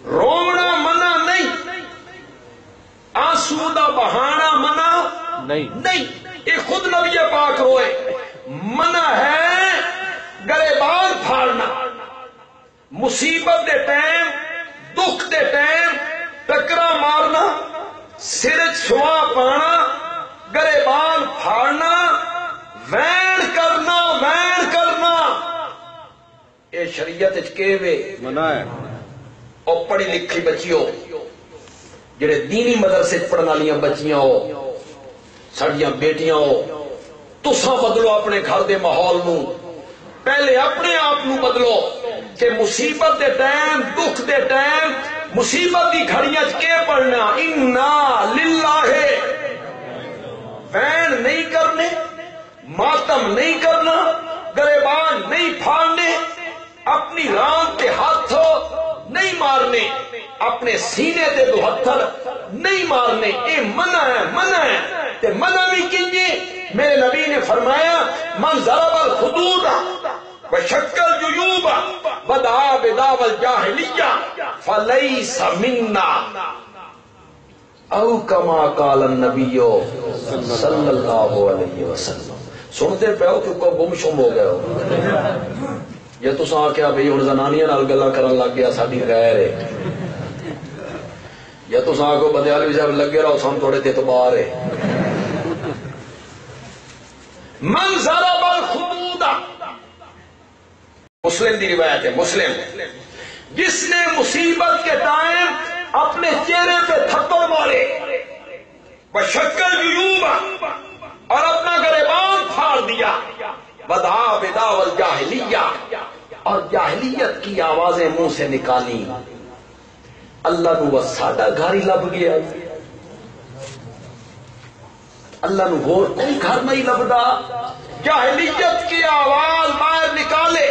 رونا منع نہیں، آنسو دا بہانا منع نہیں، یہ خود نبی پاک روئے۔ منع ہے گریبان پھاڑنا، مصیبت دے ٹائم، دکھ دے ٹائم ٹکرا مارنا، سر چھوا پانا، گریبان پھاڑنا، وین کرنا، یہ شریعت کے منع ہے۔ اور پڑھی لکھی بچیوں، جڑے دینی مدرسے پڑھن والیاں بچیاں ہو، ساڈیاں بیٹیاں ہو، تساں بدلو اپنے گھر دے ماحول نو، پہلے اپنے آپ نو بدلو کہ مصیبت دے ٹائم، دکھ دے ٹائم، مصیبت دی گھڑیاں کے پڑھنا انا للہ، وین نہیں کرنے، ماتم نہیں کرنا، گریبان نہیں پھاڑنے، اپنی ران تے ہاتھ نہیں مارنے، اپنے سینے تے دو ہتھر نہیں مارنے، اے منع ہے تے منع بھی کیجئے۔ میرے نبی نے فرمایا من ضرب الحدود وشق الجیوب ودعا بدعوى الجاہلیہ فلیس منا، او کما قال النبی صلی اللہ علیہ وسلم۔ سنتے پہ ہو کہ کوئی گم شم ہو گیا ہو، یا تو آ کے بھائی ہوں زنانیاں نال گلا کرن لگ گیا ساڈی غیر ہے، یا تو آ کو بدیالوی صاحب لگے رہو سن تھوڑے اعتبار ہے۔ من ضرب الحدود، مسلم دی روایت ہے، مسلم، جس نے مصیبت کے ٹائم اپنے چہرے پہ تھپڑ مارے، وشق الجیوب، اور اپنا گریبان پھاڑ دیا، ودعا بدعوى الجاہلیہ، اور جاہلیت کی آوازیں منہ سے نکالی، اللہ نو بس ساڈا گھر ہی لب گیا، اللہ نو اور کوئی گھر نہیں لبدا، جاہلیت کی آواز باہر نکالے،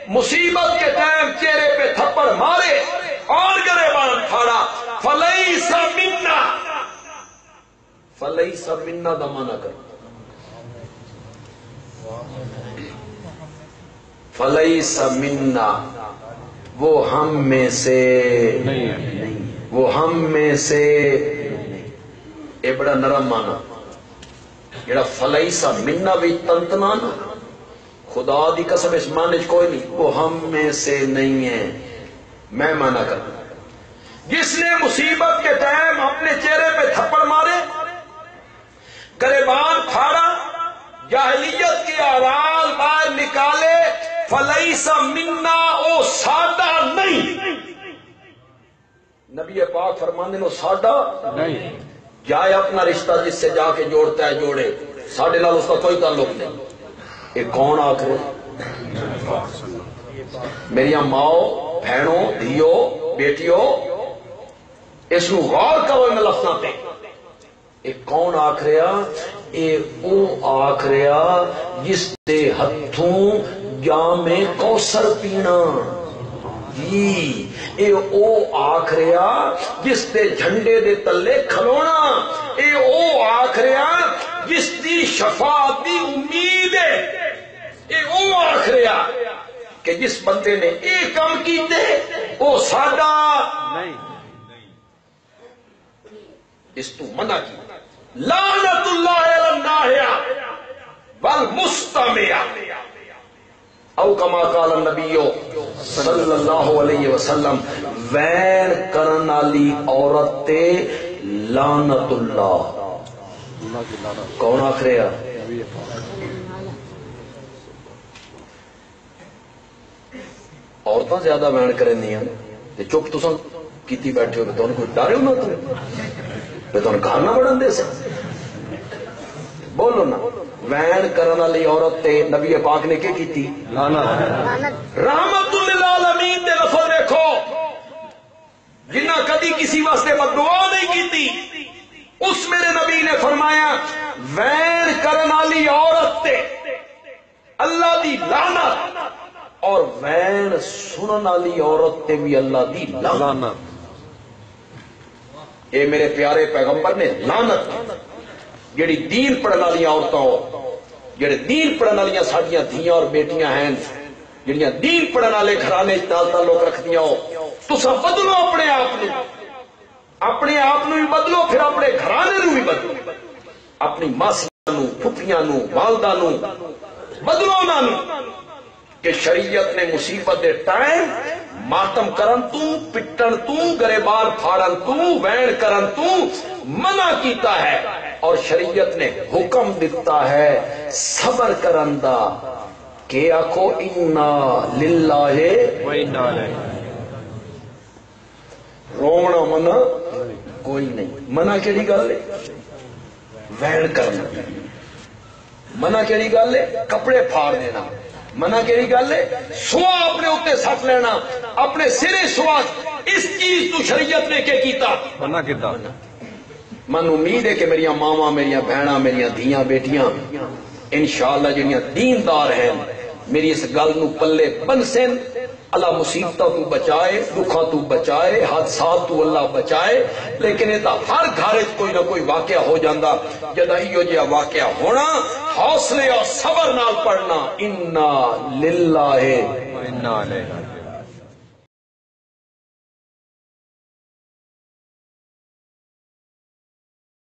مصیبت کے ٹائم چہرے پہ تھپڑ مارے اور گریبان پھاڑا، فلیس منا، فلیس منا دا معنی کر، فلیس منا، وہ ہم میں سے نہیں، وہ ہم میں سے نہیں، یہ بڑا نرم مانا، جڑا فلیس منا بھی تنتنا نا، خدا دی قسم اس معنی کوئی نہیں، وہ ہم میں سے نہیں ہے، میں مانا کرتا۔ جس نے مصیبت کے ٹائم اپنے چہرے پہ تھپڑ مارے، گریبان پھاڑا، جاہلیت کی آواز باہر نکالے، فلیس منا، او ساڈا نہیں، نبی پاک فرماندے نو ساڈا نہیں، جائے اپنا رشتہ جس سے جا کے جوڑتا ہے جوڑے، ساڈے نال اس کا کوئی تعلق نہیں۔ یہ کون آخر؟ میری ماؤ، بہنوں، دھیو، بیٹیوں، اس نو غور کرو ان لفظاں پہ، یہ کون آخ رہا؟ یہ او آخ رہا جس دے ہتھوں جام کوثر پینا، جی اے او آخ رہا جس دے جھنڈے دے تلے کھلونا، اے او آخ رہا جس دی شفاعت دی امید ہے، اے او آخ رہا کہ جس بندے نے اے کام کیتے او ساڈا نہیں، اس تو منع کی۔ لعنت اللہ علی الناہیہ والمستمع، او کما قال النبی صلی اللہ علیہ وسلم، وین کرن والی عورت تے لعنت اللہ، کون آخ رہا؟ عورتاں زیادہ وین کریں نہیں، چپ تساں کیتی بیٹھے ہو، تمہیں کوئی ڈر ہو نا، تمہیں گھر نہ بڑھن دے سا، بولو نا۔ وین کرن والی عورت تے نبی پاک نے کیا کیتی؟ رحمت للعالمین دے لفظ دیکھو، جنہ کدی کسی واسطے بددعا نہیں کیتی، اس میرے نبی نے فرمایا وین کرن والی عورت تے اللہ دی لعنت، اور وین سنن والی عورت تے بھی اللہ دی لعنت۔ اے میرے پیارے پیغمبر نے لعنت، جڑی دین پڑھن والی عورتاں ہو، جڑے دین پڑھن والی ساڈیاں دھیاں اور بیٹیاں ہیں، جڑیاں دین پڑھن والے گھرانے نال تعلق رکھدیاں ہو، تسا بدلو اپنے آپ بھی بدلو، پھر اپنے گھرانے نو بھی بدلو، اپنی ماسیاں نو، پھپھیاں نو، والدہ نو بدلو انہاں نو، کہ شریعت نے مصیبت دے ٹائم ماتم کرن تو، پٹن تو، گریبان پھاڑن تو، وین کرن تو منع کیتا ہے، اور شریعت نے حکم دیتا ہے صبر کرن دا، کہ آکھو انا للہ و انا الیہ۔ رونا منع کوئی نہیں، منع کیڑی گل ہے؟ وین کرنا، منع کیڑی گل ہے؟ کپڑے پھاڑ دینا، منع کیڑی گل ہے؟ سوا اپنے اوتے سٹ لینا، اپنے سرے سوا، اس چیز تو شریعت نے کیا کیتا؟ منع کیتا۔ من امید ہے کہ میری ماواں، میری بہناں، میری دھیاں بیٹیاں انشاءاللہ جنیاں دیندار ہیں میری اس گل نو پلے بنسن، اللہ مصیبتوں تو بچائے، دکھاں تو بچائے، حادثات تو اللہ بچائے، لیکن یہ تو ہر گھر کوئی نہ کوئی واقعہ ہو جاندہ، جدہ ایو جہا واقعہ ہونا، حوصلے اور صبر نال پڑھنا، انا للہ و انا الیہ۔